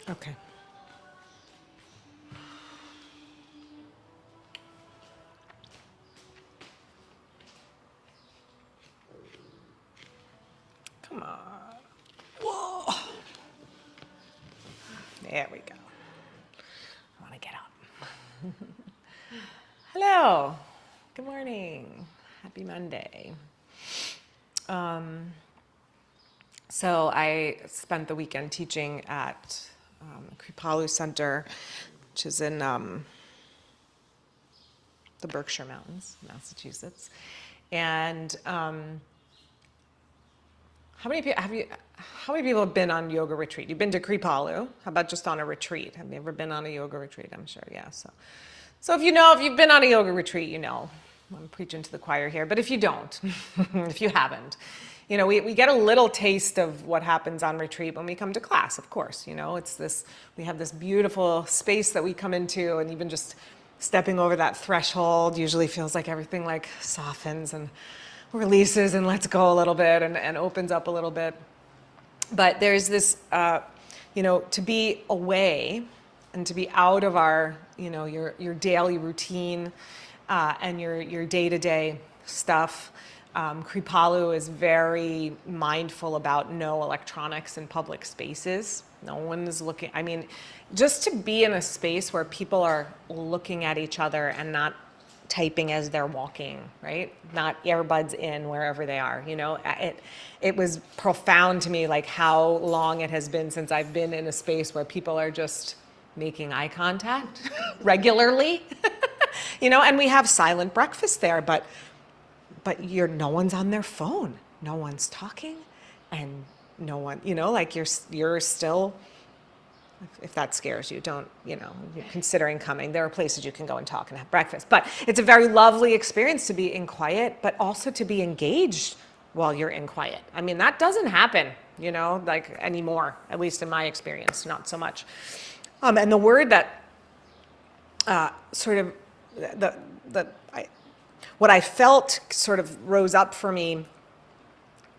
Okay. Come on. Whoa. There we go. I want to get up. Hello. Good morning. Happy Monday. So I spent the weekend teaching at Kripalu Center, which is in the Berkshire Mountains, Massachusetts. And how many people have been on yoga retreat? You've been to Kripalu. How about just on a retreat? Have you ever been on a yoga retreat? I'm sure, yeah. So if you've been on a yoga retreat, you know. I'm preaching to the choir here, but if you don't, if you haven't, we get a little taste of what happens on retreat when we come to class, of course. We have this beautiful space that we come into, and even just stepping over that threshold usually feels like everything like softens and releases and lets go a little bit and opens up a little bit. But there's this, to be away and to be out of our, your daily routine and your day-to-day stuff. Kripalu is very mindful about no electronics in public spaces. No one is looking. I mean, just to be in a space where people are looking at each other and not typing as they're walking, right? Not earbuds in wherever they are. It was profound to me, like how long it has been since I've been in a space where people are just making eye contact regularly. And we have silent breakfast there, but no one's on their phone, no one's talking, and no one, you're still, if that scares you, don't, you're considering coming. There are places you can go and talk and have breakfast, but it's a very lovely experience to be in quiet, but also to be engaged while you're in quiet. I mean, that doesn't happen, like anymore, at least in my experience, not so much. And the word that what I felt sort of rose up for me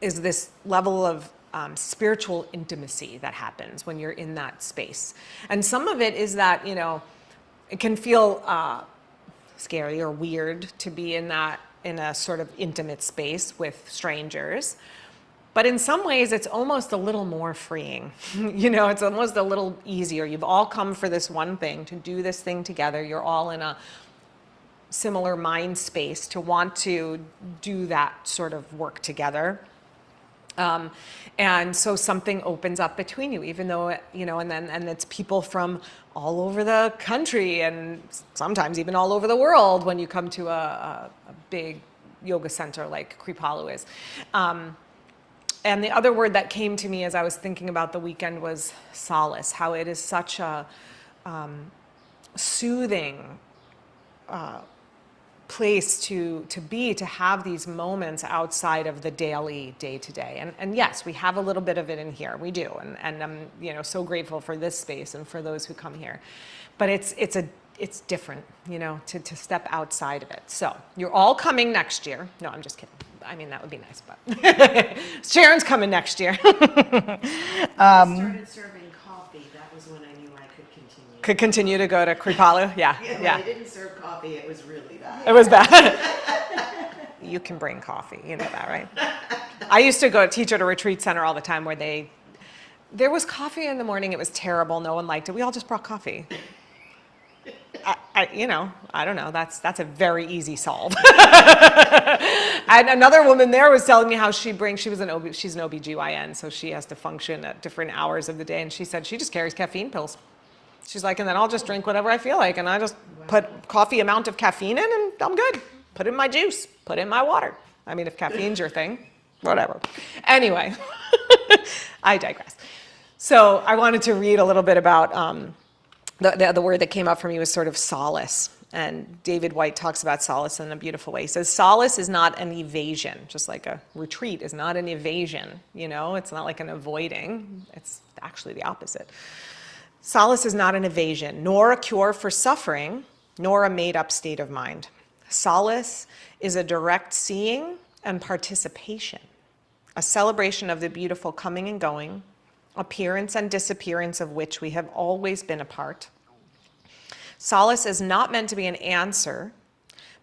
is this level of spiritual intimacy that happens when you're in that space. And some of it is that, it can feel scary or weird to be in a sort of intimate space with strangers. But in some ways, it's almost a little more freeing. It's almost a little easier. You've all come for this one thing, to do this thing together. You're all in a similar mind space to want to do that sort of work together. And so something opens up between you, even though, and it's people from all over the country and sometimes even all over the world when you come to a big yoga center like Kripalu is. And the other word that came to me as I was thinking about the weekend was solace, how it is such a soothing place to have these moments outside of the daily day-to-day. And yes, we have a little bit of it in here, we do. And I'm so grateful for this space and for those who come here. But it's different, to step outside of it. So you're all coming next year. No, I'm just kidding. I mean, that would be nice, but Sharon's coming next year. I started serving coffee. That was when I knew I could continue. Could continue to go to Kripalu? Yeah. When I didn't serve coffee, it was really bad. It was bad. You can bring coffee, you know that, right? I used to go teach at a retreat center all the time where there was coffee in the morning. It was terrible. No one liked it. We all just brought coffee. I don't know. That's a very easy solve. And another woman there was telling me how she's an OBGYN, so she has to function at different hours of the day. And she said she just carries caffeine pills. She's like, and then I'll just drink whatever I feel like. And I just put coffee amount of caffeine in and I'm good. Put in my juice, put in my water. I mean, if caffeine's your thing, whatever. Anyway, I digress. So I wanted to read a little bit about the word that came up for me was sort of solace. And David White talks about solace in a beautiful way. He says, solace is not an evasion, just like a retreat is not an evasion. It's not like an avoiding. It's actually the opposite. Solace is not an evasion, nor a cure for suffering, nor a made-up state of mind. Solace is a direct seeing and participation, a celebration of the beautiful coming and going, appearance and disappearance of which we have always been a part. Solace is not meant to be an answer,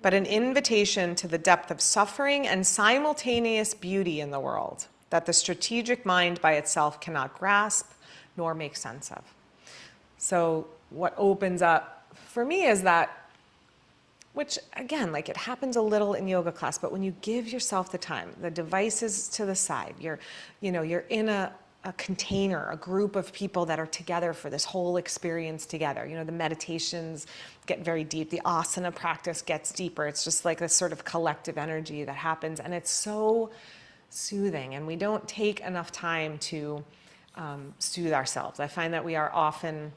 but an invitation to the depth of suffering and simultaneous beauty in the world that the strategic mind by itself cannot grasp nor make sense of. So what opens up for me is that, which again, like it happens a little in yoga class, but when you give yourself the time, the devices to the side, you're in a container, a group of people that are together for this whole experience together. The meditations get very deep. The asana practice gets deeper. It's just like this sort of collective energy that happens. And it's so soothing. And we don't take enough time to soothe ourselves. I find that we are often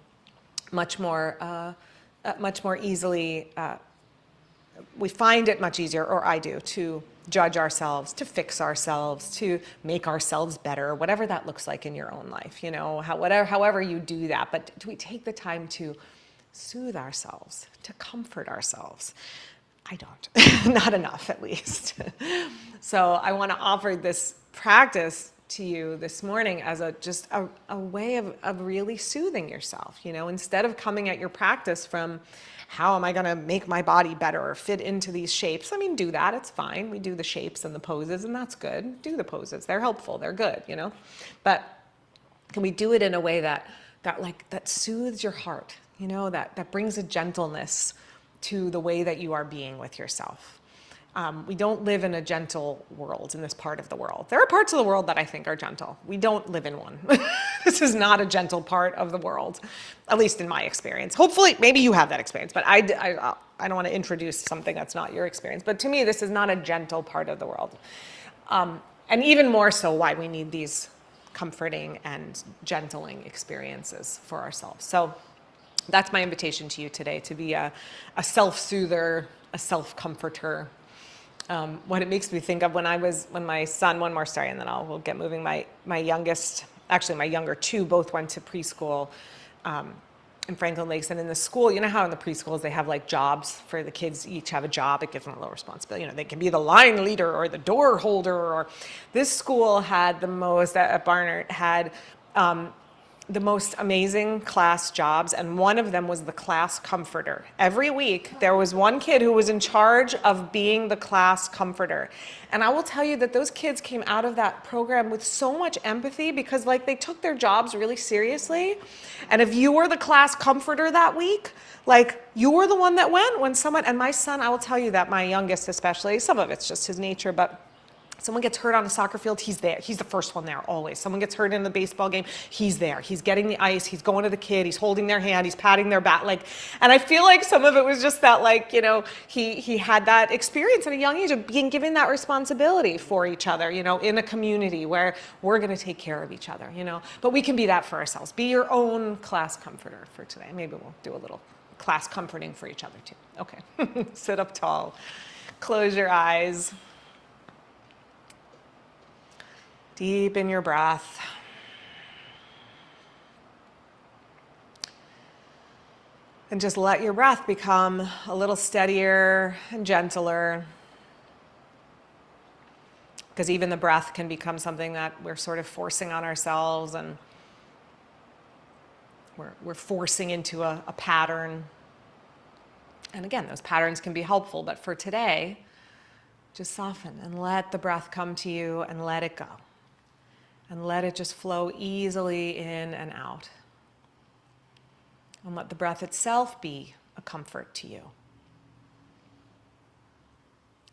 much more easily, we find it much easier, or I do, to judge ourselves, to fix ourselves, to make ourselves better, whatever that looks like in your own life, however you do that. But do we take the time to soothe ourselves, to comfort ourselves? I don't, not enough at least. So I want to offer this practice to you this morning as just a way of really soothing yourself. Instead of coming at your practice from how am I going to make my body better or fit into these shapes? Do that. It's fine. We do the shapes and the poses, and that's good. Do the poses. They're helpful. They're good, But can we do it in a way that soothes your heart, that brings a gentleness to the way that you are being with yourself? We don't live in a gentle world in this part of the world. There are parts of the world that I think are gentle. We don't live in one. This is not a gentle part of the world, at least in my experience. Hopefully, maybe you have that experience, but I don't want to introduce something that's not your experience. But to me, this is not a gentle part of the world. And even more so why we need these comforting and gentling experiences for ourselves. So that's my invitation to you today, to be a self-soother, a self-comforter. What it makes me think of when my son, one more story and then we'll get moving. My youngest, actually my younger two, both went to preschool in Franklin Lakes. And in the school, how in the preschools they have like jobs for the kids, each have a job. It gives them a little responsibility. They can be the line leader or the door holder. Or this school had the most, at Barnard, had the most amazing class jobs, and one of them was the class comforter. Every week, there was one kid who was in charge of being the class comforter. And I will tell you that those kids came out of that program with so much empathy because they took their jobs really seriously. And if you were the class comforter that week, you were the one that went when someone, and my son, I will tell you that my youngest especially, some of it's just his nature, but someone gets hurt on a soccer field, he's there. He's the first one there, always. Someone gets hurt in the baseball game, he's there. He's getting the ice, he's going to the kid, he's holding their hand, he's patting their back. And I feel like some of it was just that, he had that experience at a young age of being given that responsibility for each other, in a community where we're going to take care of each other, But we can be that for ourselves. Be your own class comforter for today. Maybe we'll do a little class comforting for each other too. Okay, sit up tall, close your eyes. Deepen your breath. And just let your breath become a little steadier and gentler. Because even the breath can become something that we're sort of forcing on ourselves, and we're forcing into a pattern. And again, those patterns can be helpful, but for today, just soften and let the breath come to you and let it go. And let it just flow easily in and out. And let the breath itself be a comfort to you.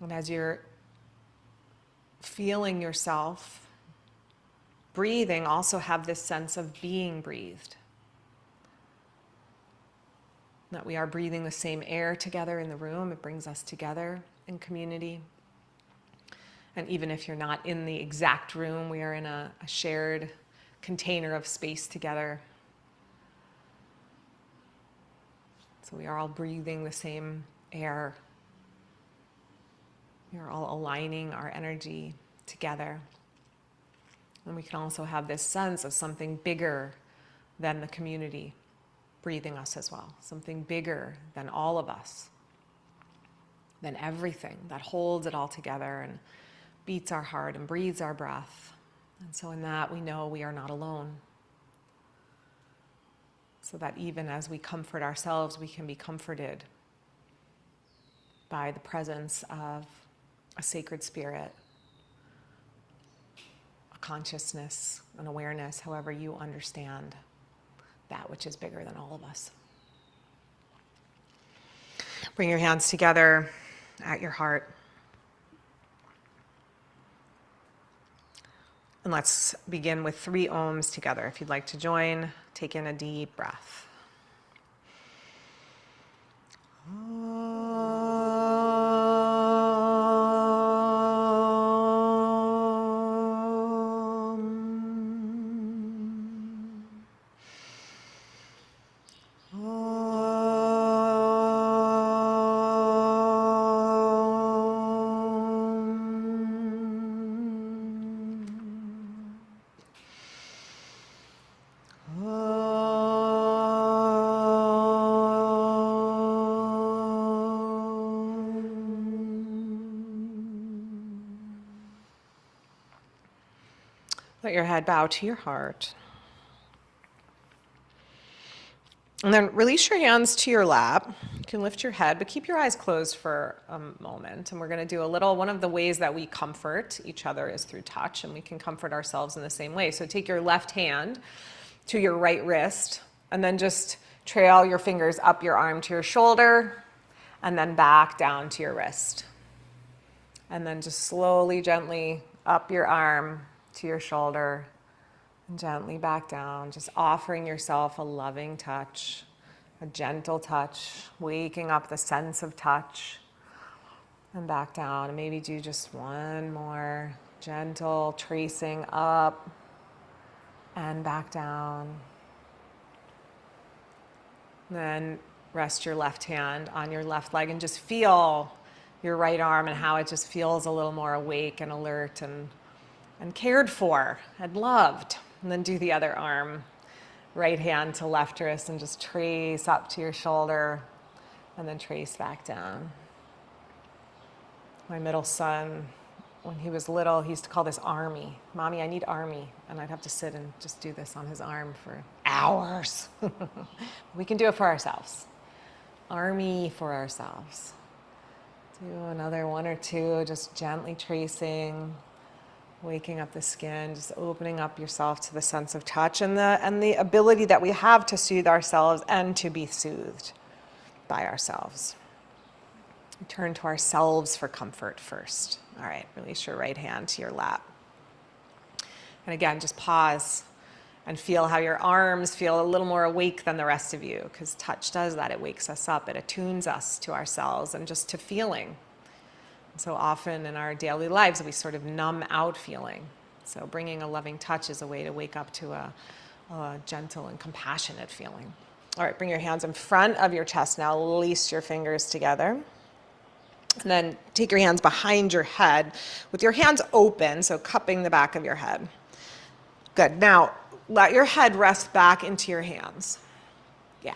And as you're feeling yourself breathing, also have this sense of being breathed. That we are breathing the same air together in the room. It brings us together in community. And even if you're not in the exact room, we are in a shared container of space together. So we are all breathing the same air. We are all aligning our energy together. And we can also have this sense of something bigger than the community breathing us as well. Something bigger than all of us, than everything that holds it all together and beats our heart and breathes our breath. And so in that, we know we are not alone. so that even as we comfort ourselves, we can be comforted by the presence of a sacred spirit, a consciousness, an awareness, however you understand that which is bigger than all of us. Bring your hands together at your heart. And let's begin with 3 ohms together. If you'd like to join, take in a deep breath. Let your head bow to your heart. And then release your hands to your lap. You can lift your head, but keep your eyes closed for a moment. And we're going to do one of the ways that we comfort each other is through touch, and we can comfort ourselves in the same way. So take your left hand to your right wrist, and then just trail your fingers up your arm to your shoulder, and then back down to your wrist. And then just slowly, gently up your arm to your shoulder, and gently back down, just offering yourself a loving touch, a gentle touch, waking up the sense of touch, and back down. And maybe do just one more gentle tracing up and back down. Then rest your left hand on your left leg and just feel your right arm and how it just feels a little more awake and alert and cared for and loved. And then do the other arm, right hand to left wrist, and just trace up to your shoulder and then trace back down. My middle son, when he was little, he used to call this army. Mommy, I need army. And I'd have to sit and just do this on his arm for hours. We can do it for ourselves. Army for ourselves. Do another 1 or 2, just gently tracing, waking up the skin, just opening up yourself to the sense of touch and the ability that we have to soothe ourselves and to be soothed by ourselves. We turn to ourselves for comfort first. All right, release your right hand to your lap. And again, just pause and feel how your arms feel a little more awake than the rest of you, because touch does that. It wakes us up. It attunes us to ourselves and just to feeling. So often in our daily lives, we sort of numb out feeling. So bringing a loving touch is a way to wake up to a gentle and compassionate feeling. All right, bring your hands in front of your chest now. Release your fingers together. And then take your hands behind your head with your hands open, so cupping the back of your head. Good. Now, let your head rest back into your hands. Yeah.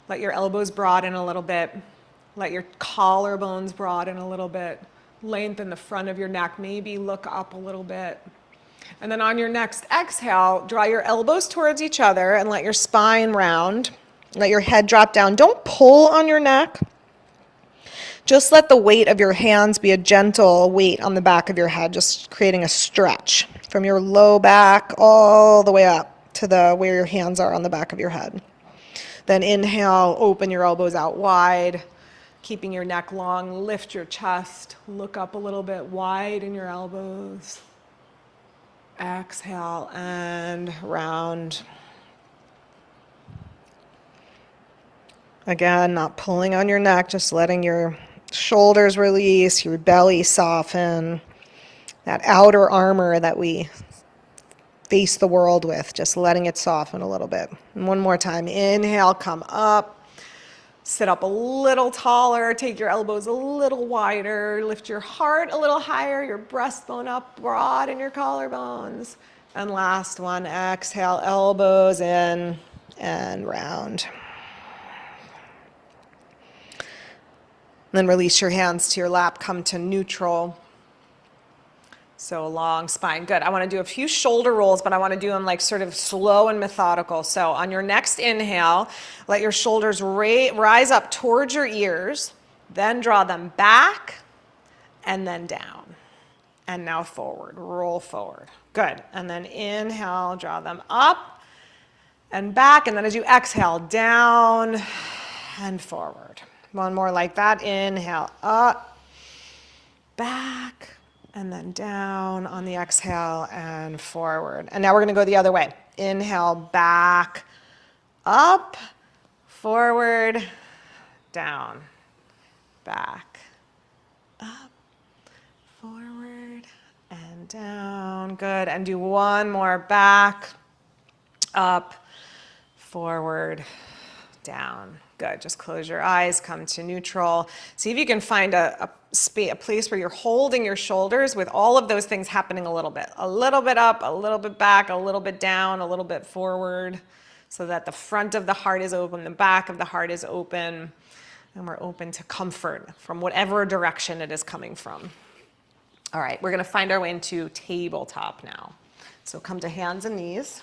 Let your elbows broaden a little bit. Let your collarbones broaden a little bit. Lengthen the front of your neck. Maybe look up a little bit. And then on your next exhale, draw your elbows towards each other and let your spine round. Let your head drop down. Don't pull on your neck. Just let the weight of your hands be a gentle weight on the back of your head, just creating a stretch from your low back all the way up to where your hands are on the back of your head. Then inhale, open your elbows out wide, keeping your neck long. Lift your chest, look up a little bit, widen your elbows. Exhale and round. Again, not pulling on your neck, just letting your shoulders release, your belly soften, that outer armor that we face the world with, just letting it soften a little bit. And one more time, inhale, come up, sit up a little taller, take your elbows a little wider, lift your heart a little higher, your breastbone up, broaden your collarbones. And last one, exhale, elbows in and round. Then release your hands to your lap, come to neutral. So long spine. Good. I want to do a few shoulder rolls, but I want to do them like sort of slow and methodical. So on your next inhale, let your shoulders rise up towards your ears, then draw them back and then down. And now forward, roll forward. Good. And then inhale, draw them up and back. And then as you exhale, down and forward. One more like that. Inhale, up, back, and then down on the exhale and forward. And now we're going to go the other way. Inhale, back, up, forward, down, back, up, forward, and down. Good. And do one more. Back, up, forward, down. Good. Just close your eyes, come to neutral. See if you can find a place where you're holding your shoulders with all of those things happening a little bit. A little bit up, a little bit back, a little bit down, a little bit forward, so that the front of the heart is open, the back of the heart is open, and we're open to comfort from whatever direction it is coming from. All right, we're going to find our way into tabletop now. So come to hands and knees.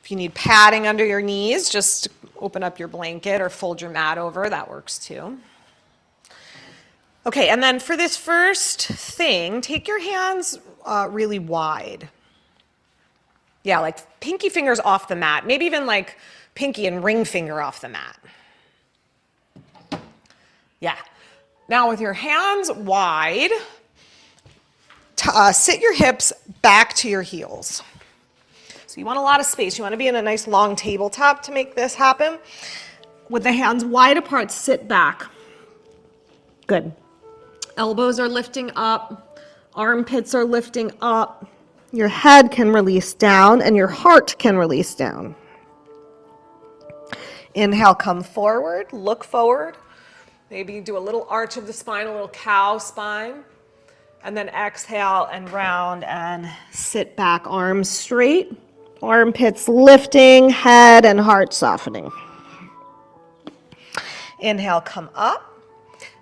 If you need padding under your knees, just open up your blanket or fold your mat over. That works too. Okay, and then for this first thing, take your hands really wide. Yeah, like pinky fingers off the mat. Maybe even like pinky and ring finger off the mat. Yeah. Now with your hands wide, sit your hips back to your heels. So you want a lot of space. You want to be in a nice long tabletop to make this happen. With the hands wide apart, sit back. Good. Elbows are lifting up. Armpits are lifting up. Your head can release down and your heart can release down. Inhale, come forward, look forward. Maybe do a little arch of the spine, a little cow spine. And then exhale and round and sit back, arms straight. Armpits lifting, head and heart softening. Inhale, come up.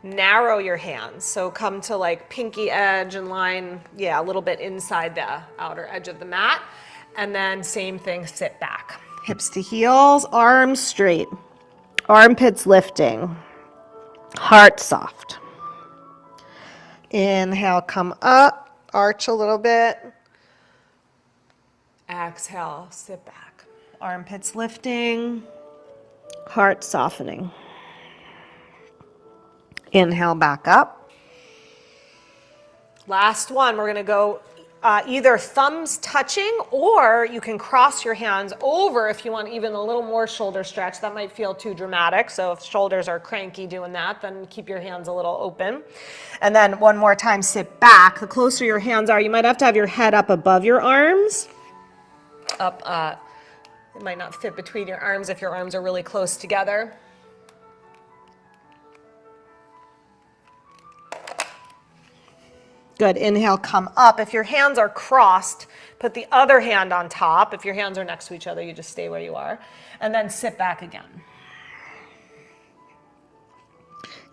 Narrow your hands. So come to like pinky edge and line, a little bit inside the outer edge of the mat. And then same thing, sit back. Hips to heels, arms straight. Armpits lifting. Heart soft. Inhale, come up, arch a little bit. Exhale, sit back. Armpits lifting, heart softening. Inhale, back up. Last one, we're gonna go either thumbs touching, or you can cross your hands over if you want even a little more shoulder stretch. That might feel too dramatic, so if shoulders are cranky doing that, then keep your hands a little open. And then one more time, sit back. The closer your hands are, you might have to have your head up above your arms. It might not fit between your arms if your arms are really close together. Good. Inhale, come up. If your hands are crossed, put the other hand on top. If your hands are next to each other, you just stay where you are. And then sit back again.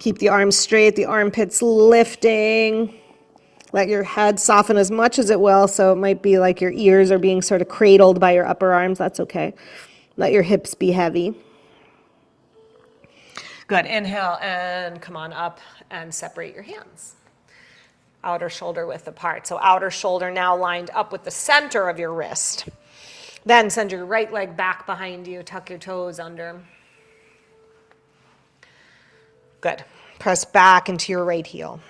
Keep the arms straight, the armpits lifting. Let your head soften as much as it will, so it might be like your ears are being sort of cradled by your upper arms. That's okay. Let your hips be heavy. Good. Inhale and come on up and separate your hands. Outer shoulder width apart. So outer shoulder now lined up with the center of your wrist. Then send your right leg back behind you. Tuck your toes under. Good. Press back into your right heel.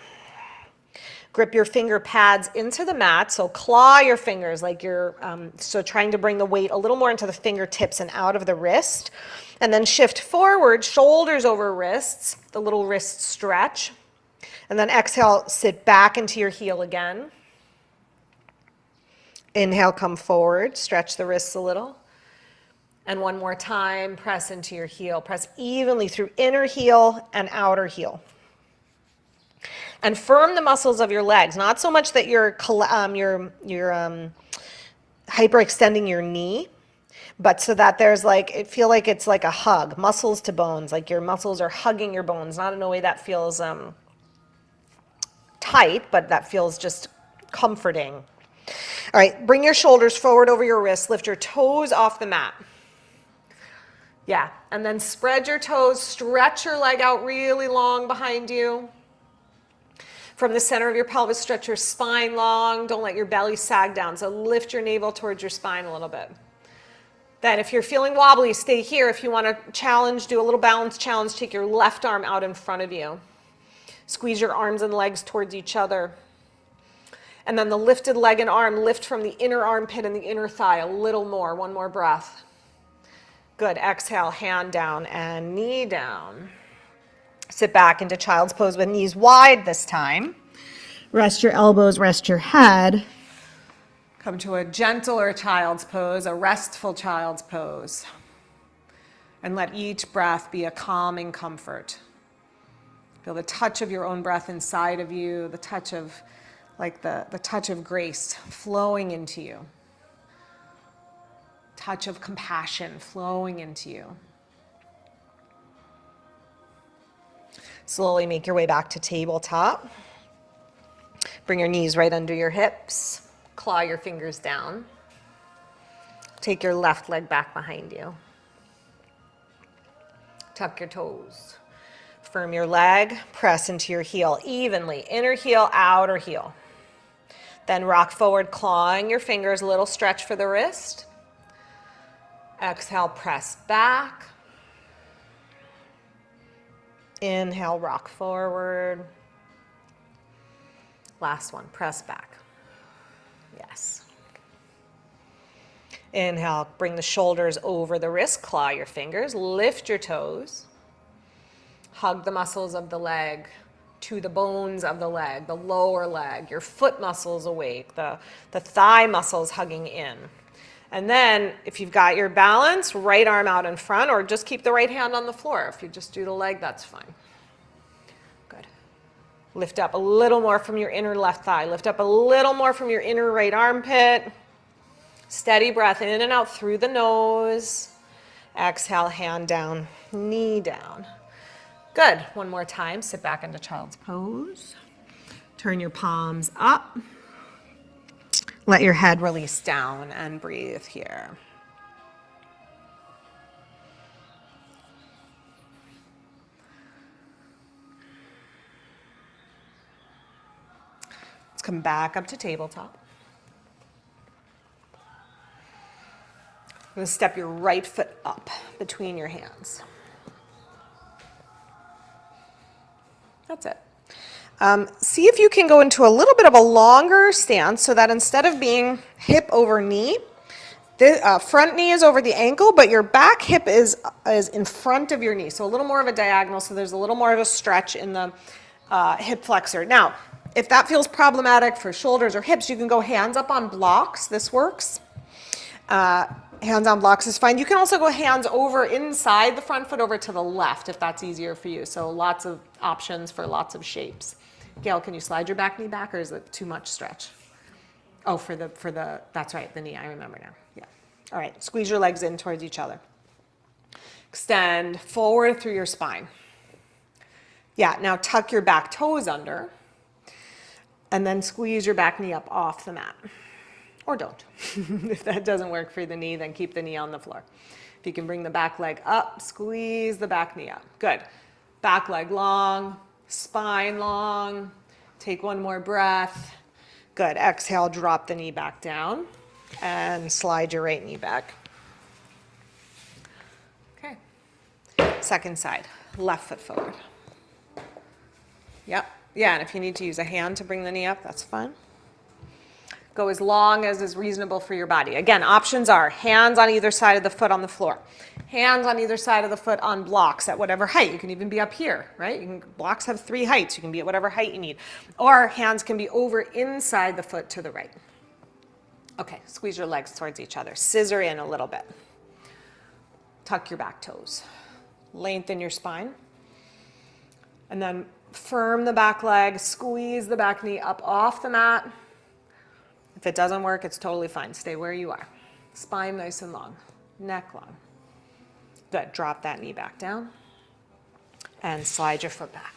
Grip your finger pads into the mat, so claw your fingers like you're so trying to bring the weight a little more into the fingertips and out of the wrist. And then shift forward, shoulders over wrists, the little wrist stretch. And then exhale, sit back into your heel again. Inhale, come forward, stretch the wrists a little. And one more time, press into your heel. Press evenly through inner heel and outer heel. And firm the muscles of your legs, not so much that you're hyperextending your knee, But so that there's like, it feel like it's like a hug, muscles to bones, like your muscles are hugging your bones, not in a way that feels tight, but that feels just comforting. All right, bring your shoulders forward over your wrists, lift your toes off the mat. Yeah, and then spread your toes, stretch your leg out really long behind you. From the center of your pelvis, stretch your spine long. Don't let your belly sag down. So lift your navel towards your spine a little bit. Then if you're feeling wobbly, stay here. If you want to challenge, do a little balance challenge, take your left arm out in front of you. Squeeze your arms and legs towards each other. And then the lifted leg and arm, lift from the inner armpit and the inner thigh a little more. One more breath. Good. Exhale, hand down and knee down. Sit back into child's pose with knees wide this time. Rest your elbows, rest your head. Come to a gentler child's pose, a restful child's pose. And let each breath be a calming comfort. Feel the touch of your own breath inside of you, the touch of, like the touch of grace flowing into you. Touch of compassion flowing into you. Slowly make your way back to tabletop. Bring your knees right under your hips. Claw your fingers down. Take your left leg back behind you. Tuck your toes. Firm your leg. Press into your heel evenly. Inner heel, outer heel. Then rock forward, clawing your fingers. A little stretch for the wrist. Exhale, press back. Inhale, rock forward. Last one, press back. Yes. Inhale, bring the shoulders over the wrist, claw your fingers, lift your toes. Hug the muscles of the leg to the bones of the leg, the lower leg, your foot muscles awake, the thigh muscles hugging in. And then if you've got your balance, right arm out in front, or just keep the right hand on the floor. If you just do the leg, that's fine. Good. Lift up a little more from your inner left thigh. Lift up a little more from your inner right armpit. Steady breath in and out through the nose. Exhale, hand down, knee down. Good. One more time. Sit back into child's pose. Turn your palms up. Let your head release down and breathe here. Let's come back up to tabletop. I'm going to step your right foot up between your hands. That's it. See if you can go into a little bit of a longer stance so that instead of being hip over knee, the front knee is over the ankle, but your back hip is in front of your knee. So a little more of a diagonal, so there's a little more of a stretch in the hip flexor. Now, if that feels problematic for shoulders or hips, you can go hands up on blocks. This works. Hands on blocks is fine. You can also go hands over inside the front foot over to the left if that's easier for you. So lots of options for lots of shapes. Gail, can you slide your back knee back or is it too much stretch? Oh, for the that's right, the knee, I remember now. Yeah. All right, squeeze your legs in towards each other. Extend forward through your spine. Yeah, now tuck your back toes under and then squeeze your back knee up off the mat. Or don't. If that doesn't work for the knee, then keep the knee on the floor. If you can bring the back leg up, squeeze the back knee up. Good. Back leg long, spine long. Take one more breath. Good. Exhale, drop the knee back down and slide your right knee back. Okay. Second side, left foot forward. Yep. Yeah, and if you need to use a hand to bring the knee up, that's fine. Go as long as is reasonable for your body. Again, options are hands on either side of the foot on the floor. Hands on either side of the foot on blocks at whatever height. You can even be up here, right? Blocks have 3 heights. You can be at whatever height you need. Or hands can be over inside the foot to the right. Okay, squeeze your legs towards each other. Scissor in a little bit. Tuck your back toes. Lengthen your spine. And then firm the back leg. Squeeze the back knee up off the mat. If it doesn't work, it's totally fine. Stay where you are. Spine nice and long. neck long. Good, drop that knee back down and slide your foot back.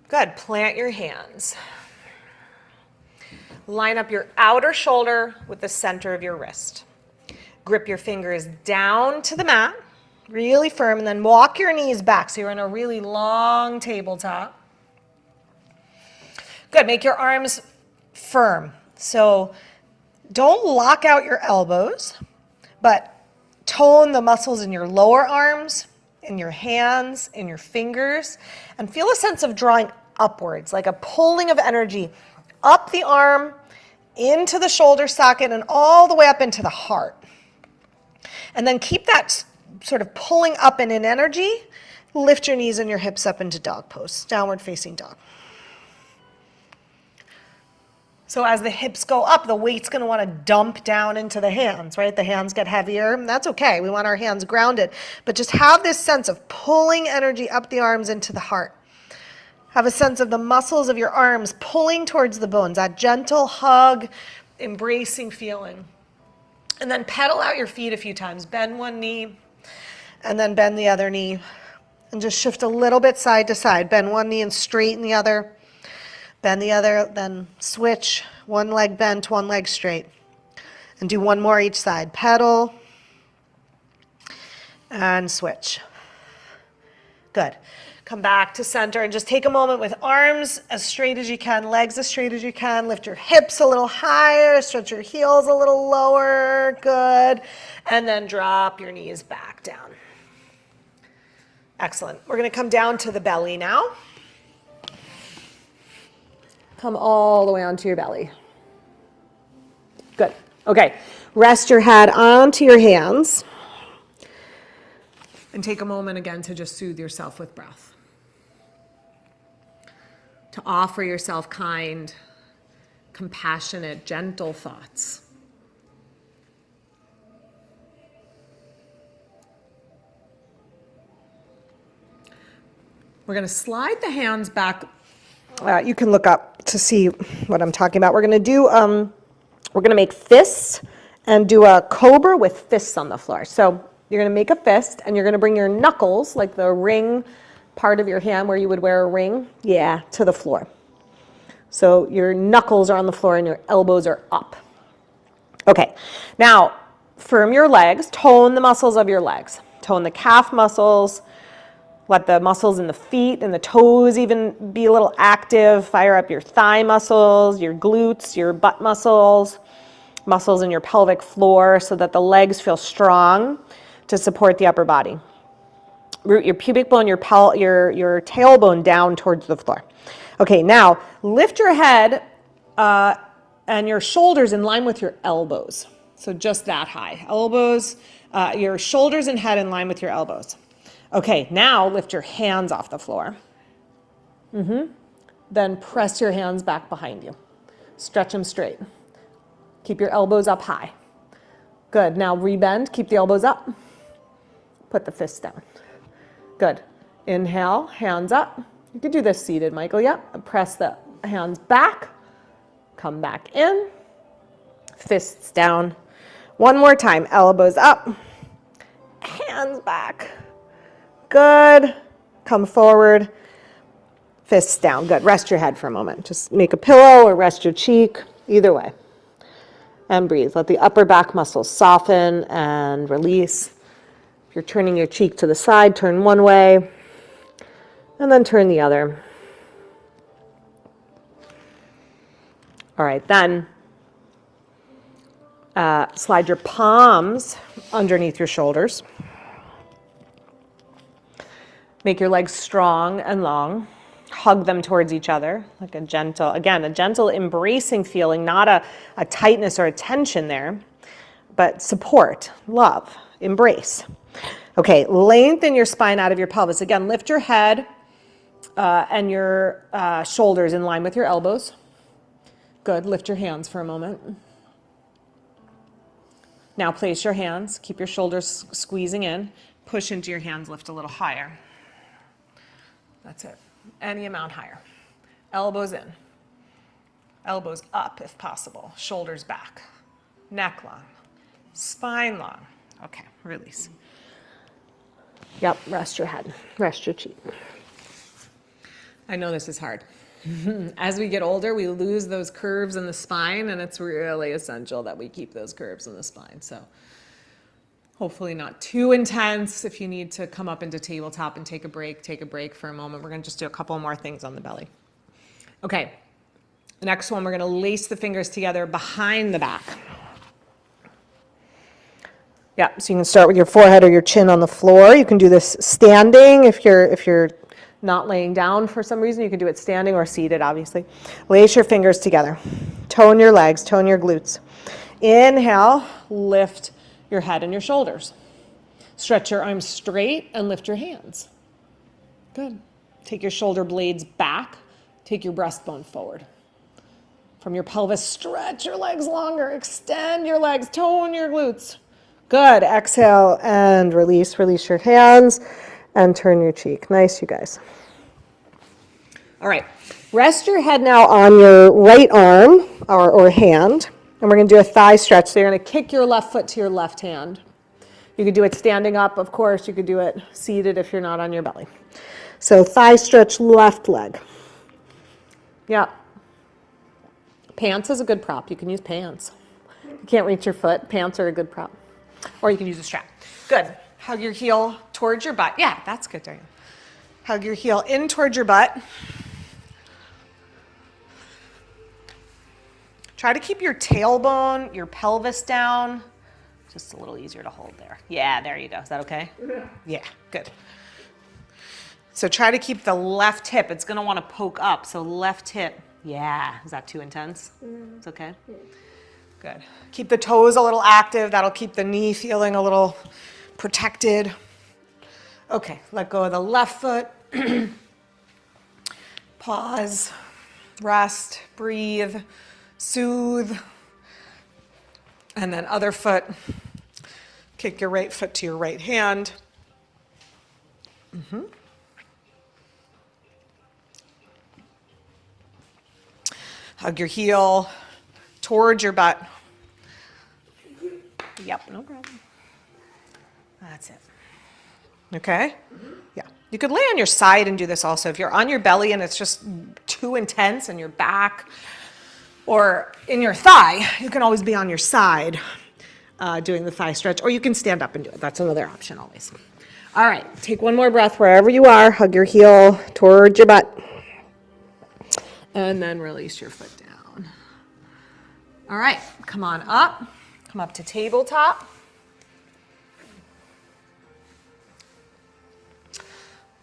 Good, plant your hands. Line up your outer shoulder with the center of your wrist. Grip your fingers down to the mat, really firm, and then walk your knees back so you're in a really long tabletop. Good, make your arms firm. So don't lock out your elbows, but tone the muscles in your lower arms, in your hands, in your fingers, and feel a sense of drawing upwards, like a pulling of energy up the arm, into the shoulder socket, and all the way up into the heart. And then keep that sort of pulling up and in energy. Lift your knees and your hips up into dog pose, downward facing dog. So as the hips go up, the weight's going to want to dump down into the hands, right? The hands get heavier. That's okay. We want our hands grounded. But just have this sense of pulling energy up the arms into the heart. Have a sense of the muscles of your arms pulling towards the bones, that gentle hug, embracing feeling. And then pedal out your feet a few times. Bend one knee and then bend the other knee. And just shift a little bit side to side. Bend one knee and straighten the other. Bend the other, then switch. One leg bent, one leg straight. And do one more each side. Pedal and switch. Good. Come back to center and just take a moment with arms as straight as you can, legs as straight as you can. Lift your hips a little higher, stretch your heels a little lower. Good. And then drop your knees back down. Excellent. We're going to come down to the belly now. Come all the way onto your belly. Good. Okay. Rest your head onto your hands. And take a moment again to just soothe yourself with breath. To offer yourself kind, compassionate, gentle thoughts. We're going to slide the hands back. You can look up to see what I'm talking about. We're going to do, we're going to make fists and do a cobra with fists on the floor. So you're going to make a fist and you're going to bring your knuckles, like the ring part of your hand where you would wear a ring, to the floor. So your knuckles are on the floor and your elbows are up. Okay, now firm your legs, tone the muscles of your legs. Tone the calf muscles, let the muscles in the feet and the toes even be a little active. Fire up your thigh muscles, your glutes, your butt muscles, muscles in your pelvic floor so that the legs feel strong to support the upper body. Root your pubic bone, your tailbone down towards the floor. Okay, now lift your head and your shoulders in line with your elbows. So just that high. Elbows, your shoulders and head in line with your elbows. Okay, now lift your hands off the floor. Then press your hands back behind you. Stretch them straight. Keep your elbows up high. Good, now rebend, keep the elbows up. Put the fists down. Good. Inhale, hands up. You could do this seated, Michael. Yep. Press the hands back. Come back in. Fists down. One more time. Elbows up. Hands back. Good. Come forward. Fists down. Good. Rest your head for a moment. Just make a pillow or rest your cheek. Either way. And breathe. Let the upper back muscles soften and release. If you're turning your cheek to the side, turn one way, and then turn the other. All right, then slide your palms underneath your shoulders. Make your legs strong and long. Hug them towards each other, like a gentle embracing feeling, not a tightness or a tension there, but support, love, embrace. Okay, lengthen your spine out of your pelvis. Again, lift your head and your shoulders in line with your elbows. Good, lift your hands for a moment. Now place your hands, keep your shoulders squeezing in, push into your hands, lift a little higher. That's it, any amount higher. Elbows in, elbows up if possible, shoulders back, neck long. spine long. Okay, release. Yep, rest your head, rest your cheek. I know this is hard. As we get older, we lose those curves in the spine, and it's really essential that we keep those curves in the spine. So hopefully not too intense. If you need to come up into tabletop and take a break for a moment. We're gonna just do a couple more things on the belly. Okay, the next one, we're gonna lace the fingers together behind the back. Yeah, so you can start with your forehead or your chin on the floor. You can do this standing if you're not laying down for some reason. You can do it standing or seated, obviously. Lace your fingers together. Tone your legs, tone your glutes. Inhale, lift your head and your shoulders. Stretch your arms straight and lift your hands. Good. Take your shoulder blades back. Take your breastbone forward. From your pelvis, stretch your legs longer. Extend your legs, tone your glutes. Good. Exhale and release. Release your hands and turn your cheek. Nice, you guys. All right. Rest your head now on your right arm or hand, and we're going to do a thigh stretch. So you're going to kick your left foot to your left hand. You could do it standing up, of course. You could do it seated if you're not on your belly. So thigh stretch, left leg. Yeah. Pants is a good prop. You can use pants. If you can't reach your foot, pants are a good prop. Or you can use a strap. Good. Hug your heel towards your butt. Yeah, that's good, Diane. Hug your heel in towards your butt. Try to keep your tailbone, your pelvis down. Just a little easier to hold there. Yeah, there you go. Is that okay? Yeah, good. So try to keep the left hip. It's going to want to poke up. So left hip. Yeah. Is that too intense? It's okay? Yeah. Good. Keep the toes a little active. That'll keep the knee feeling a little protected. Okay, let go of the left foot. Pause, rest, breathe, soothe. And then other foot. Kick your right foot to your right hand. Hug your heel towards your butt. Yep, no problem. That's it. Okay? Yeah. You could lay on your side and do this also. If you're on your belly and it's just too intense in your back or in your thigh, you can always be on your side doing the thigh stretch, or you can stand up and do it. That's another option always. All right, take one more breath wherever you are. Hug your heel towards your butt. And then release your foot down. All right, come on up. Come up to tabletop.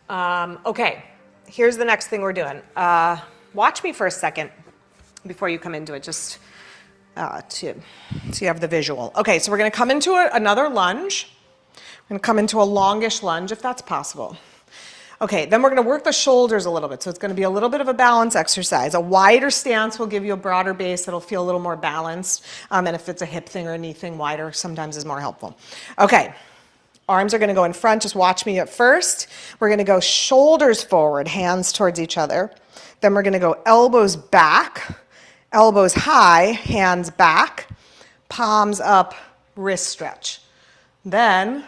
Okay, here's the next thing we're doing. Watch me for a second before you come into it, just so you have the visual. Okay, so we're going to come into another lunge. We're going to come into a longish lunge if that's possible. Okay, then we're going to work the shoulders a little bit. So it's going to be a little bit of a balance exercise. A wider stance will give you a broader base. It'll feel a little more balanced. And if it's a hip thing or a knee thing, wider sometimes is more helpful. Okay, arms are going to go in front. Just watch me at first. We're going to go shoulders forward, hands towards each other. Then we're going to go elbows back, elbows high, hands back, palms up, wrist stretch. Then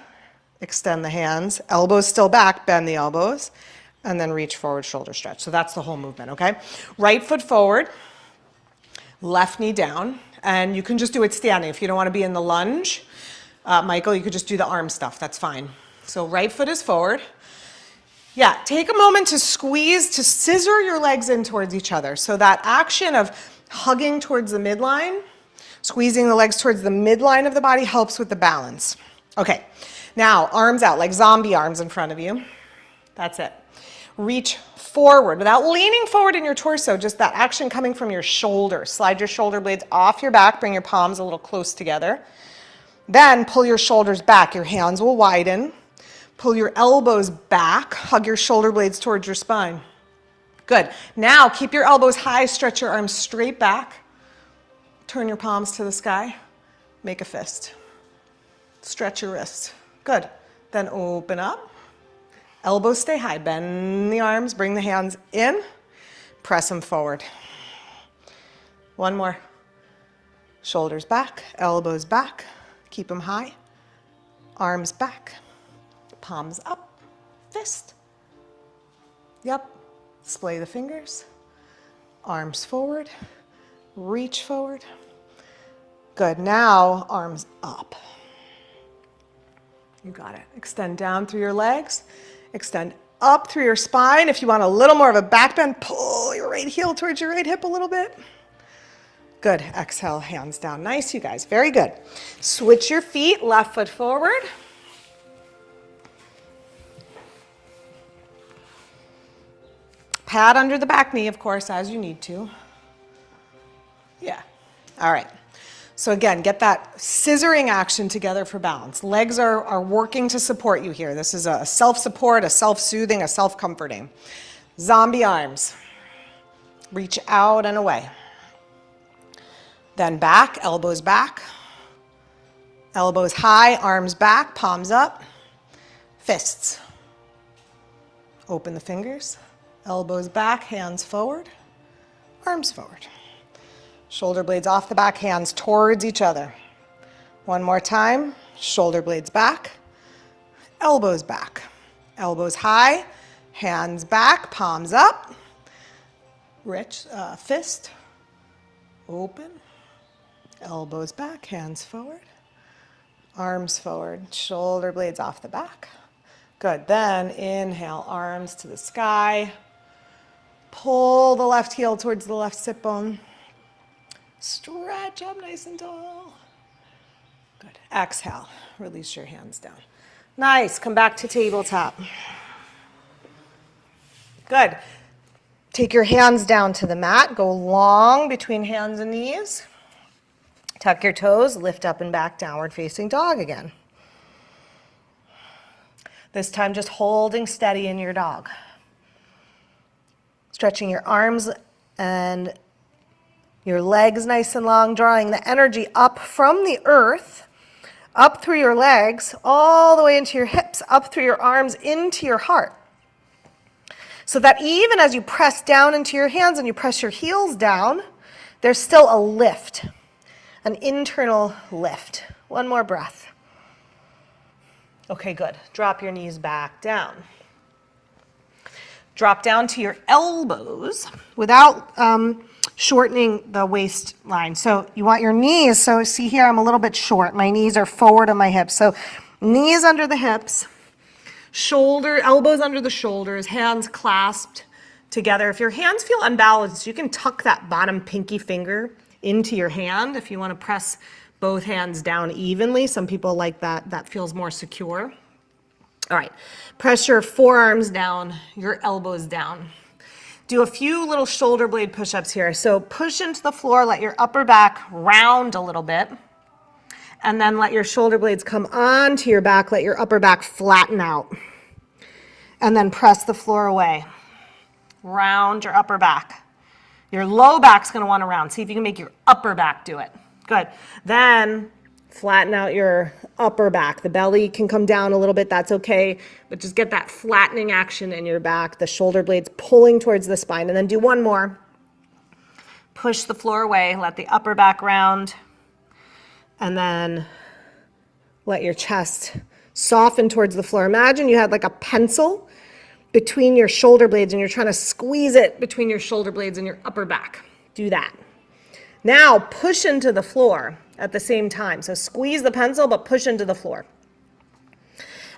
extend the hands, elbows still back, bend the elbows, and then reach forward, shoulder stretch. So that's the whole movement, okay? Right foot forward, left knee down, and you can just do it standing. If you don't want to be in the lunge, Michael, you could just do the arm stuff, that's fine. So right foot is forward. Yeah, take a moment to squeeze, to scissor your legs in towards each other. So that action of hugging towards the midline, squeezing the legs towards the midline of the body helps with the balance. Okay. Now, arms out, like zombie arms in front of you. That's it. Reach forward without leaning forward in your torso, just that action coming from your shoulders. Slide your shoulder blades off your back, bring your palms a little close together. Then pull your shoulders back. Your hands will widen. Pull your elbows back. Hug your shoulder blades towards your spine. Good. Now, keep your elbows high, stretch your arms straight back. Turn your palms to the sky. Make a fist. Stretch your wrists. Good. Then open up. Elbows stay high. Bend the arms. Bring the hands in. Press them forward. One more. Shoulders back. Elbows back. Keep them high. Arms back. Palms up. Fist. Yep. Splay the fingers. Arms forward. Reach forward. Good. Now, arms up. You got it. Extend down through your legs. Extend up through your spine. If you want a little more of a back bend, pull your right heel towards your right hip a little bit. Good. Exhale, hands down. Nice, you guys. Very good. Switch your feet, left foot forward. Pad under the back knee, of course, as you need to. Yeah. All right. So again, get that scissoring action together for balance. Legs are working to support you here. This is a self-support, a self-soothing, a self-comforting. Zombie arms. Reach out and away. Then back, elbows back. Elbows high, arms back, palms up. Fists. Open the fingers. Elbows back, hands forward. Arms forward. Shoulder blades off the back, hands towards each other. One more time. Shoulder blades back. Elbows back. Elbows high. Hands back. Palms up. Fist. Open. Elbows back. Hands forward. Arms forward. Shoulder blades off the back. Good. Then inhale. Arms to the sky. Pull the left heel towards the left sit bone. Stretch up nice and tall. Good. Exhale. Release your hands down. Nice. Come back to tabletop. Good. Take your hands down to the mat. Go long between hands and knees. Tuck your toes. Lift up and back. Downward facing dog again. This time just holding steady in your dog. Stretching your arms and your legs nice and long, drawing the energy up from the earth, up through your legs, all the way into your hips, up through your arms, into your heart. So that even as you press down into your hands and you press your heels down, there's still a lift, an internal lift. One more breath. Okay, good. Drop your knees back down. Drop down to your elbows without shortening the waistline. So you want your knees, so see here I'm a little bit short. My knees are forward of my hips. So knees under the hips, elbows under the shoulders, hands clasped together. If your hands feel unbalanced, you can tuck that bottom pinky finger into your hand if you want to press both hands down evenly. Some people like that. That feels more secure. All right, press your forearms down, your elbows down. Do a few little shoulder blade push-ups here. So push into the floor, let your upper back round a little bit, and then let your shoulder blades come onto your back, let your upper back flatten out, and then press the floor away. Round your upper back. Your low back's gonna wanna round. See if you can make your upper back do it. Good. Then flatten out your upper back. The belly can come down a little bit, that's okay, but just get that flattening action in your back, the shoulder blades pulling towards the spine, and then do one more. Push the floor away, let the upper back round, and then let your chest soften towards the floor. Imagine you had like a pencil between your shoulder blades and you're trying to squeeze it between your shoulder blades and your upper back. Do that. Now push into the floor at the same time. So squeeze the pencil, but push into the floor.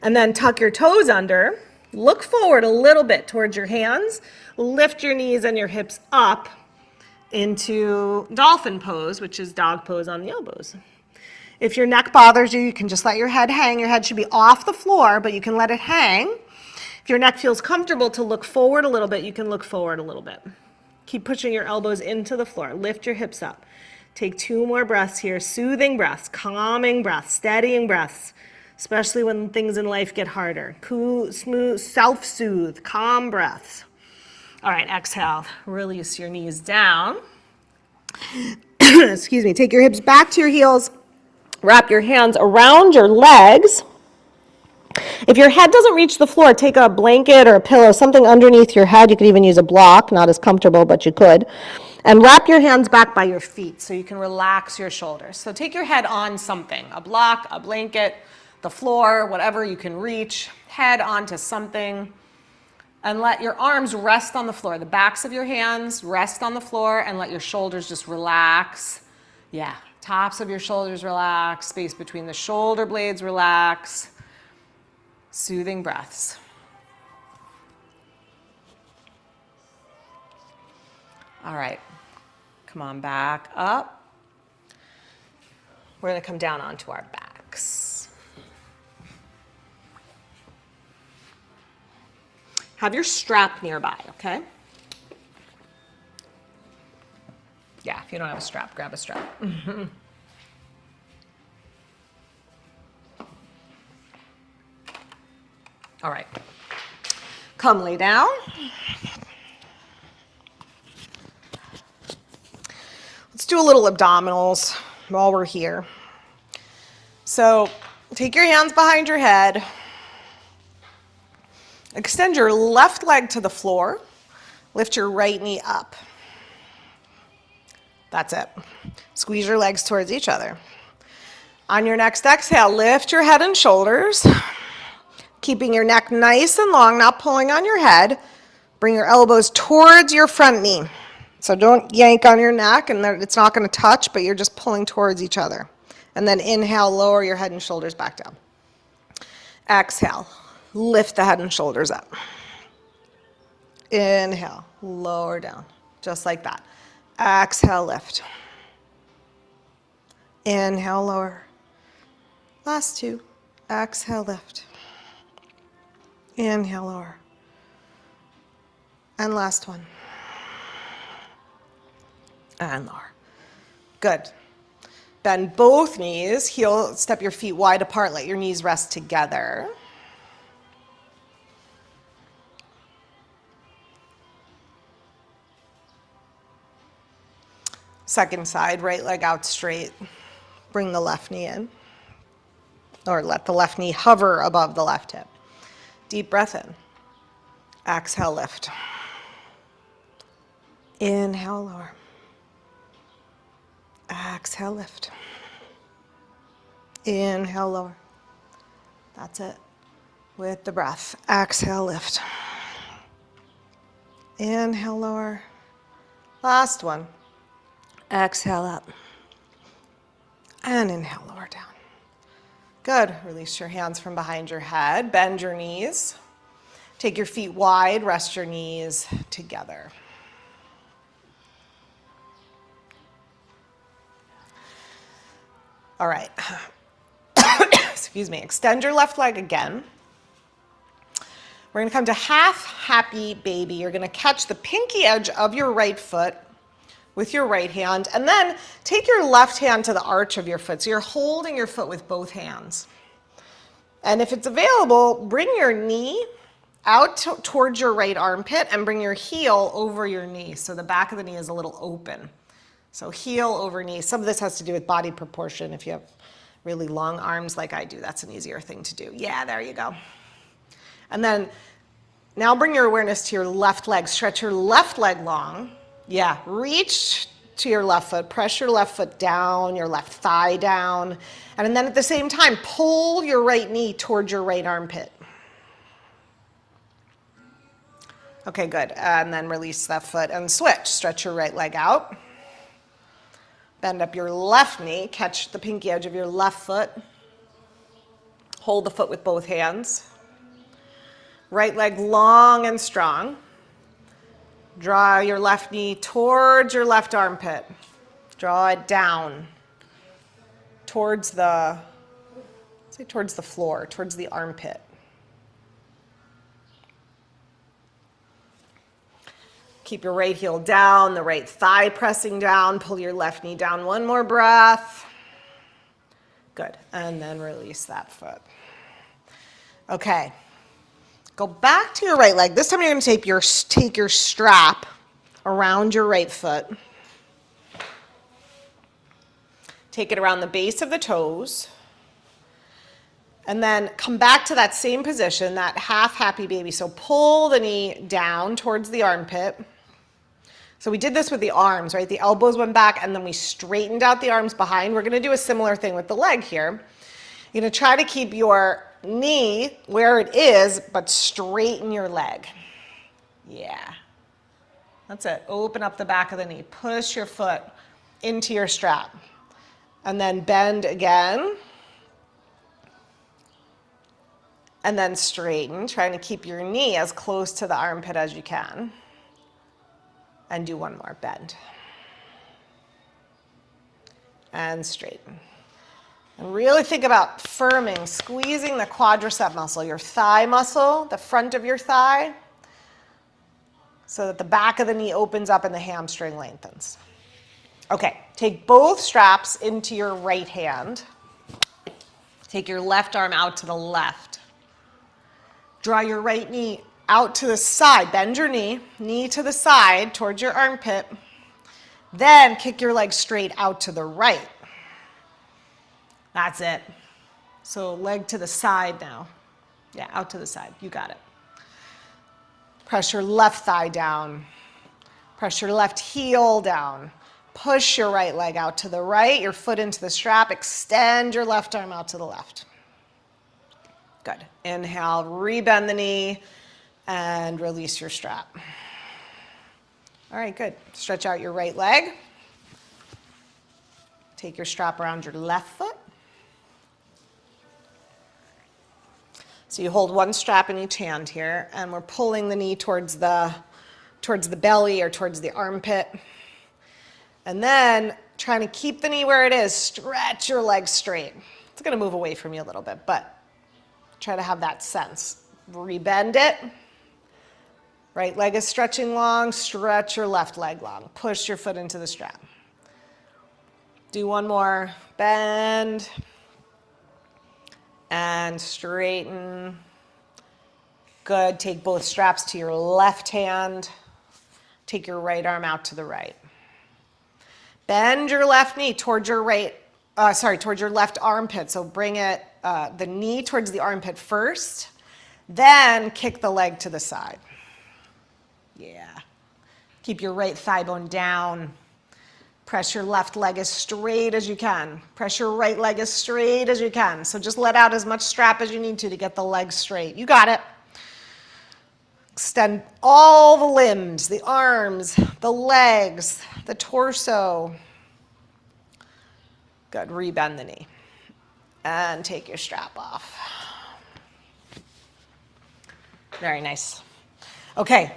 And then tuck your toes under. Look forward a little bit towards your hands. Lift your knees and your hips up into dolphin pose, which is dog pose on the elbows. If your neck bothers you, you can just let your head hang. Your head should be off the floor, but you can let it hang. If your neck feels comfortable to look forward a little bit, you can look forward a little bit. Keep pushing your elbows into the floor. Lift your hips up. Take 2 more breaths here. Soothing breaths, calming breaths, steadying breaths, especially when things in life get harder. Cool, smooth, self-soothe, calm breaths. All right, exhale. Release your knees down. Excuse me. Take your hips back to your heels. Wrap your hands around your legs. If your head doesn't reach the floor, take a blanket or a pillow, something underneath your head. You could even use a block, not as comfortable, but you could. And wrap your hands back by your feet so you can relax your shoulders. So take your head on something, a block, a blanket, the floor, whatever you can reach. Head onto something. And let your arms rest on the floor. The backs of your hands rest on the floor and let your shoulders just relax. Yeah, tops of your shoulders relax. Space between the shoulder blades relax. Soothing breaths. All right, come on back up. We're gonna come down onto our backs. Have your strap nearby, okay? Yeah, if you don't have a strap, grab a strap. All right, come lay down. Let's do a little abdominals while we're here. So take your hands behind your head. Extend your left leg to the floor. Lift your right knee up. That's it. Squeeze your legs towards each other. On your next exhale, lift your head and shoulders, keeping your neck nice and long, not pulling on your head. Bring your elbows towards your front knee. So don't yank on your neck, and it's not going to touch, but you're just pulling towards each other. And then inhale, lower your head and shoulders back down. Exhale, lift the head and shoulders up. Inhale, lower down, just like that. Exhale, lift. Inhale, lower. Last two. Exhale, lift. Inhale, lower. And last one. And lower. Good. Bend both knees, step your feet wide apart, let your knees rest together. Second side, right leg out straight. Bring the left knee in. Or let the left knee hover above the left hip. Deep breath in. Exhale, lift. Inhale, lower. Exhale, lift. Inhale, lower. That's it. With the breath. Exhale, lift. Inhale, lower. Last one. Exhale up. And inhale, lower down. Good. Release your hands from behind your head. Bend your knees. Take your feet wide. Rest your knees together. All right. Excuse me. Extend your left leg again. We're going to come to half happy baby. You're going to catch the pinky edge of your right foot with your right hand, and then take your left hand to the arch of your foot. So you're holding your foot with both hands. And if it's available, bring your knee out towards your right armpit and bring your heel over your knee. So the back of the knee is a little open. So heel over knee. Some of this has to do with body proportion. If you have really long arms like I do, that's an easier thing to do. Yeah, there you go. And then now bring your awareness to your left leg. Stretch your left leg long. Yeah, reach to your left foot. Press your left foot down, your left thigh down. And then at the same time, pull your right knee towards your right armpit. Okay, good. And then release that foot and switch. Stretch your right leg out. Bend up your left knee. Catch the pinky edge of your left foot. Hold the foot with both hands. Right leg long and strong. Draw your left knee towards your left armpit. Draw it down towards the floor, towards the armpit. Keep your right heel down, the right thigh pressing down. Pull your left knee down. One more breath. Good. And then release that foot. Okay. Go back to your right leg. This time you're going to take your strap around your right foot. Take it around the base of the toes. And then come back to that same position, that half happy baby. So pull the knee down towards the armpit. So we did this with the arms, right? The elbows went back and then we straightened out the arms behind. We're gonna do a similar thing with the leg here. You're gonna try to keep your knee where it is, but straighten your leg. Yeah. That's it. Open up the back of the knee. Push your foot into your strap. And then bend again. And then straighten, trying to keep your knee as close to the armpit as you can. And do one more, bend. And straighten. And really think about firming, squeezing the quadricep muscle, your thigh muscle, the front of your thigh, so that the back of the knee opens up and the hamstring lengthens. Okay, take both straps into your right hand. Take your left arm out to the left. Draw your right knee out to the side. Bend your knee to the side towards your armpit. Then kick your leg straight out to the right. That's it. So leg to the side now. Yeah, out to the side. You got it. Press your left thigh down. Press your left heel down. Push your right leg out to the right, your foot into the strap. Extend your left arm out to the left. Good. Inhale, rebend the knee, and release your strap. All right, good. Stretch out your right leg. Take your strap around your left foot. So you hold one strap in each hand here, and we're pulling the knee towards the belly or towards the armpit. And then trying to keep the knee where it is, stretch your leg straight. It's gonna move away from you a little bit, but try to have that sense. Rebend it. Right leg is stretching long, stretch your left leg long. Push your foot into the strap. Do one more, bend, and straighten. Good, take both straps to your left hand. Take your right arm out to the right. Bend your left knee towards your towards your left armpit. So bring it, the knee towards the armpit first, then kick the leg to the side. Yeah. Keep your right thigh bone down. Press your left leg as straight as you can. Press your right leg as straight as you can. So just let out as much strap as you need to get the leg straight. You got it. Extend all the limbs, the arms, the legs, the torso. Good, rebend the knee. And take your strap off. Very nice. Okay,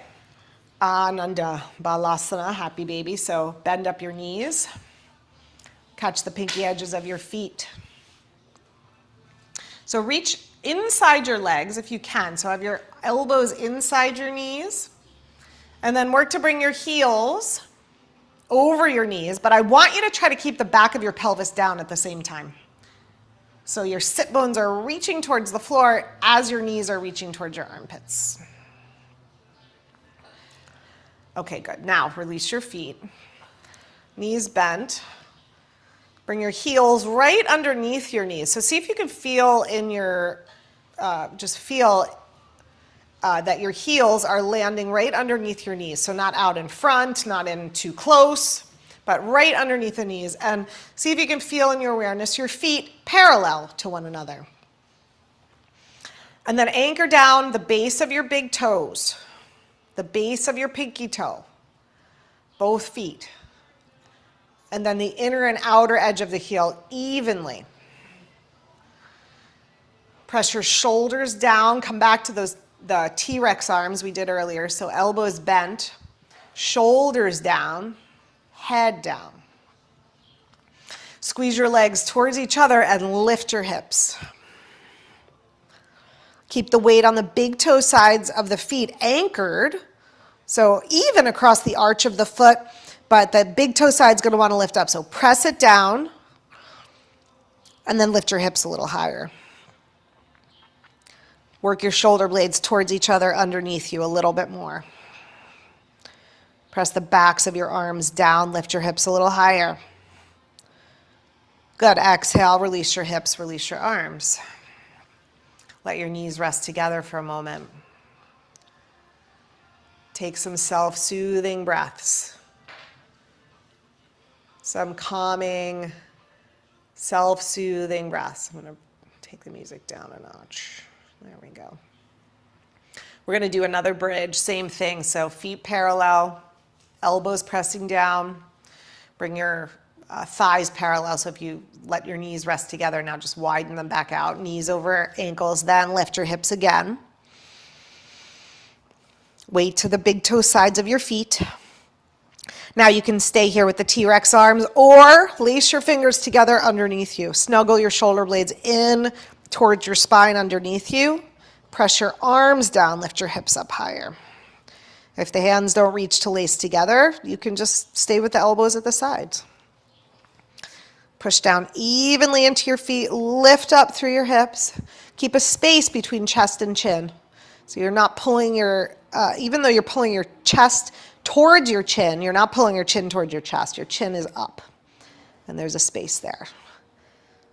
Ananda Balasana, happy baby. So bend up your knees. Catch the pinky edges of your feet. So reach inside your legs if you can. So have your elbows inside your knees. And then work to bring your heels over your knees. But I want you to try to keep the back of your pelvis down at the same time. So your sit bones are reaching towards the floor as your knees are reaching towards your armpits. Okay, good. Now release your feet. Knees bent. Bring your heels right underneath your knees. So see if you can feel in your, just feel that your heels are landing right underneath your knees. So not out in front, not in too close, but right underneath the knees. And see if you can feel in your awareness your feet parallel to one another. And then anchor down the base of your big toes, the base of your pinky toe, both feet. And then the inner and outer edge of the heel evenly. Press your shoulders down. Come back to the T-Rex arms we did earlier. So elbows bent, shoulders down, head down. Squeeze your legs towards each other and lift your hips. Keep the weight on the big toe sides of the feet anchored. So even across the arch of the foot, but the big toe side's going to want to lift up. So press it down and then lift your hips a little higher. Work your shoulder blades towards each other underneath you a little bit more. Press the backs of your arms down, lift your hips a little higher. Good. Exhale, release your hips, release your arms. Let your knees rest together for a moment. Take some self-soothing breaths. some calming, self-soothing breaths. I'm going to take the music down a notch. There we go. We're going to do another bridge, same thing. So feet parallel, elbows pressing down. Bring your thighs parallel. So if you let your knees rest together, now just widen them back out. Knees over ankles, then lift your hips again. Weight to the big toe sides of your feet. Now you can stay here with the T-Rex arms or lace your fingers together underneath you. Snuggle your shoulder blades in towards your spine underneath you. Press your arms down, lift your hips up higher. If the hands don't reach to lace together, you can just stay with the elbows at the sides. Push down evenly into your feet, lift up through your hips. Keep a space between chest and chin. So you're not pulling your, even though you're pulling your chest towards your chin, you're not pulling your chin towards your chest. Your chin is up, and there's a space there.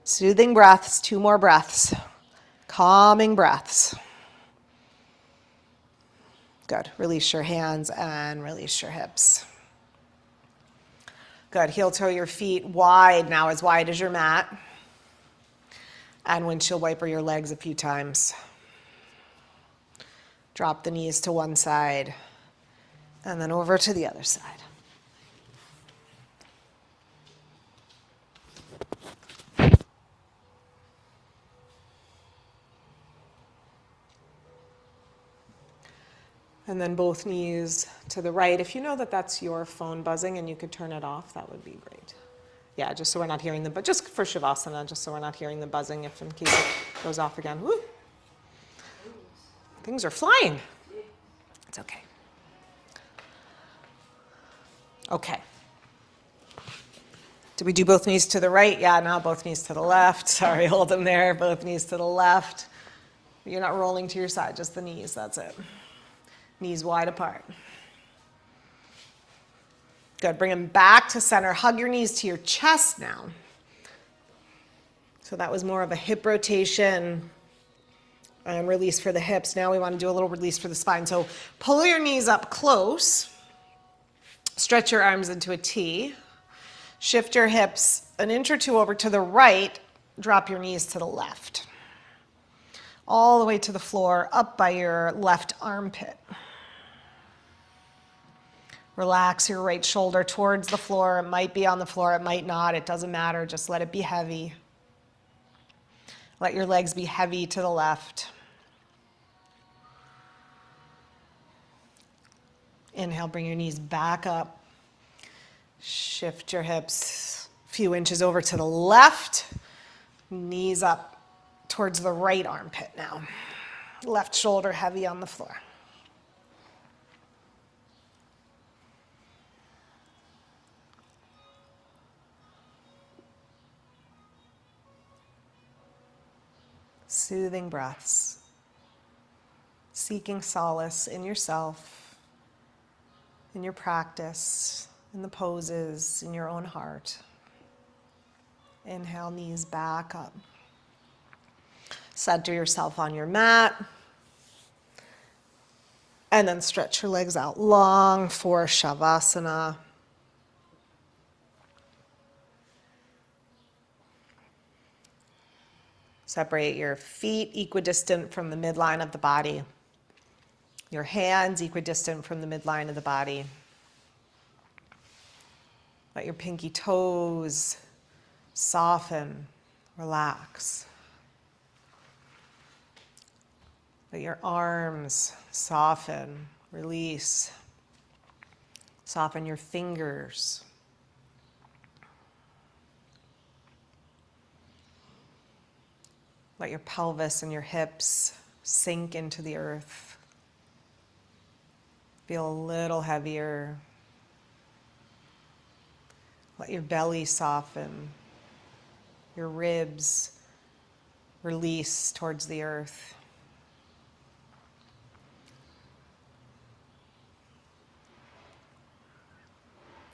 Soothing breaths, 2 more breaths. Calming breaths. Good. Release your hands and release your hips. Good. Heel toe your feet wide, now as wide as your mat. And windshield wiper your legs a few times. Drop the knees to one side and then over to the other side. And then both knees to the right. If you know that that's your phone buzzing and you could turn it off, that would be great. Yeah, just so we're not hearing but just for Shavasana, just so we're not hearing the buzzing if in case it goes off again. Woo. Things are flying. It's okay. Okay. Did we do both knees to the right? Yeah, now both knees to the left. Sorry, hold them there. Both knees to the left. You're not rolling to your side, just the knees, that's it. Knees wide apart. Good, bring them back to center. Hug your knees to your chest now. So that was more of a hip rotation and release for the hips. Now we want to do a little release for the spine. So pull your knees up close. Stretch your arms into a T. Shift your hips an inch or two over to the right. Drop your knees to the left. All the way to the floor, up by your left armpit. Relax your right shoulder towards the floor. It might be on the floor, it might not. It doesn't matter. Just let it be heavy. Let your legs be heavy to the left. Inhale, bring your knees back up. Shift your hips a few inches over to the left. Knees up towards the right armpit now. Left shoulder heavy on the floor. Soothing breaths. Seeking solace in yourself, in your practice, in the poses, in your own heart. Inhale, knees back up. Center yourself on your mat. And then stretch your legs out long for Shavasana. Separate your feet equidistant from the midline of the body. Your hands equidistant from the midline of the body. Let your pinky toes soften, relax. Let your arms soften, release. Soften your fingers. Let your pelvis and your hips sink into the earth. Feel a little heavier. Let your belly soften. Your ribs release towards the earth.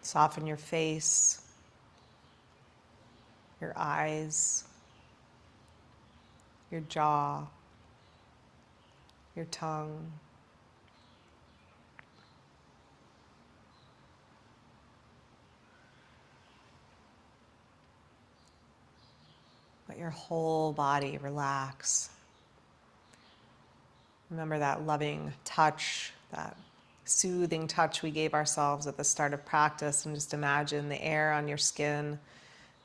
Soften your face, your eyes, your jaw, your tongue. Let your whole body relax. Remember that loving touch, that soothing touch we gave ourselves at the start of practice, and just imagine the air on your skin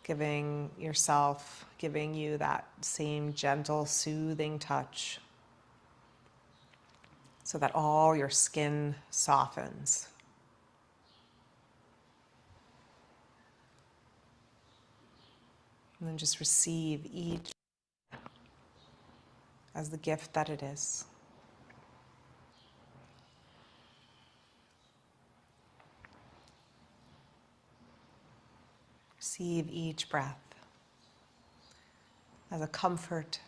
giving you that same gentle, soothing touch so that all your skin softens. And then just receive each as the gift that it is. Receive each breath as a comfort,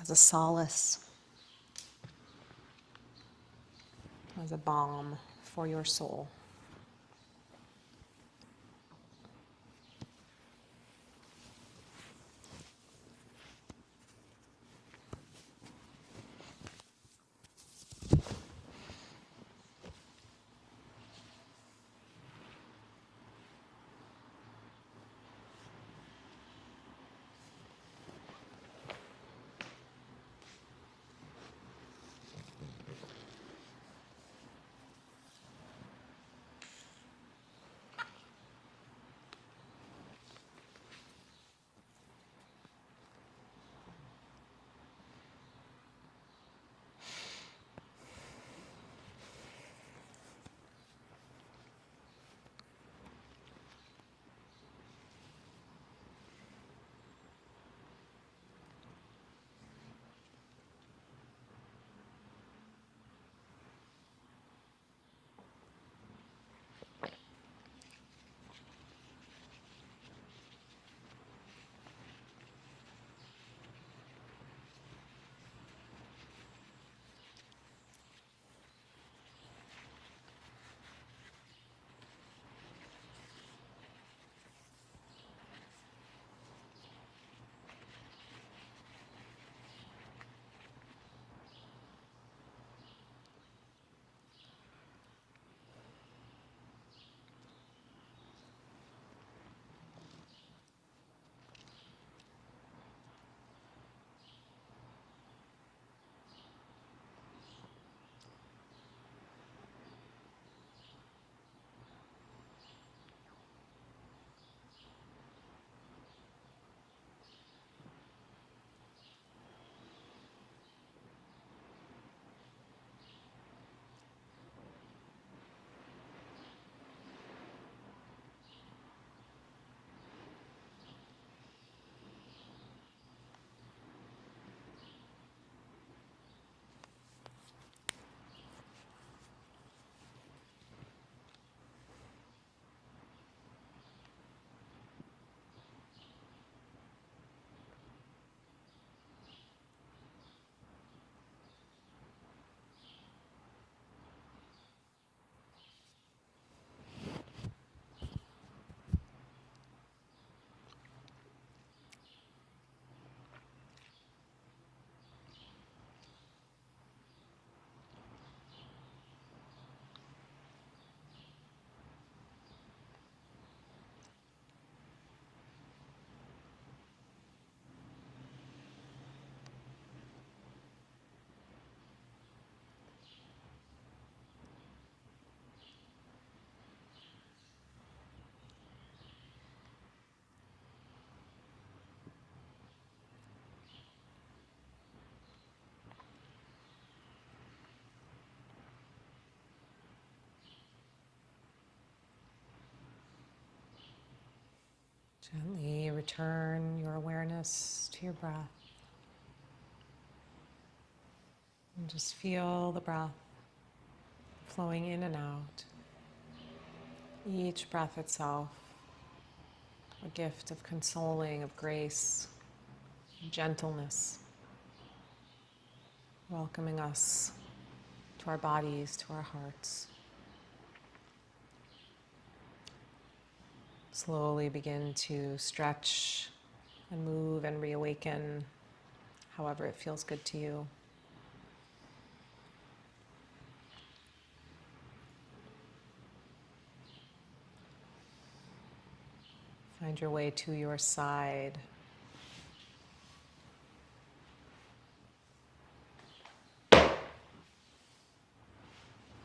as a solace, as a balm for your soul. Gently return your awareness to your breath. And just feel the breath flowing in and out. Each breath itself, a gift of consoling, of grace, gentleness, welcoming us to our bodies, to our hearts. Slowly begin to stretch and move and reawaken however it feels good to you. Find your way to your side.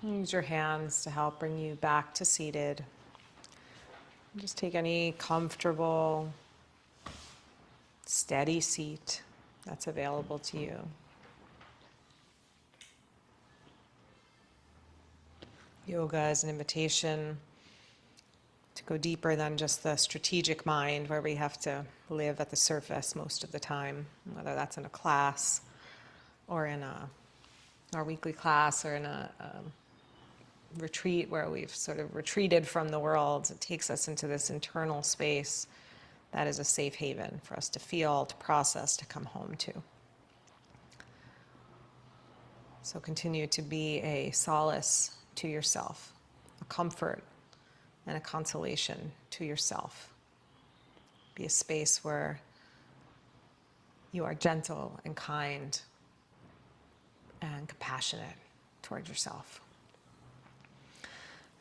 Use your hands to help bring you back to seated. Just take any comfortable, steady seat that's available to you. Yoga is an invitation to go deeper than just the strategic mind where we have to live at the surface most of the time, whether that's in a class or in our weekly class or in a retreat where we've sort of retreated from the world. It takes us into this internal space that is a safe haven for us to feel, to process, to come home to. So continue to be a solace to yourself, a comfort and a consolation to yourself. Be a space where you are gentle and kind and compassionate toward yourself.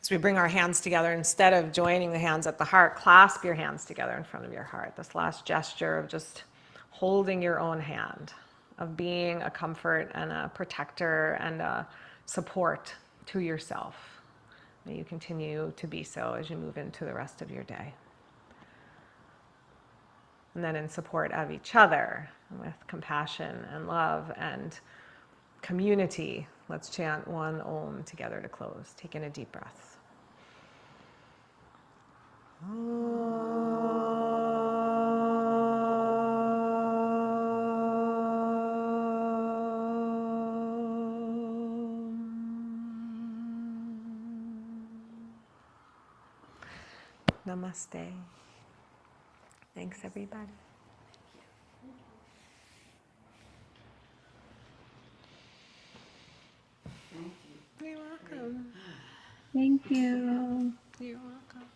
As we bring our hands together, instead of joining the hands at the heart, clasp your hands together in front of your heart. This last gesture of just holding your own hand, of being a comfort and a protector and a support to yourself. May you continue to be so as you move into the rest of your day. And then in support of each other, with compassion and love and community, let's chant one Om together to close. Take in a deep breath. Namaste. Thanks, everybody. You're welcome. Thank you. You're welcome.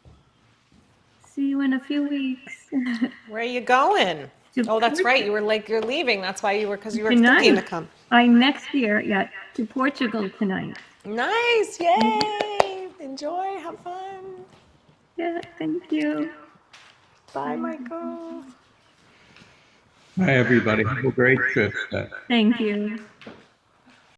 See you in a few weeks. Where are you going? To Oh, that's right. Portugal. You're leaving. That's why because you were Tonight. thinking to come. Next year, yeah, to Portugal tonight. Nice. Yay. Enjoy. Have fun. Yeah, thank you. Bye, Michael. Hi, everybody. Have a great trip. Thank you.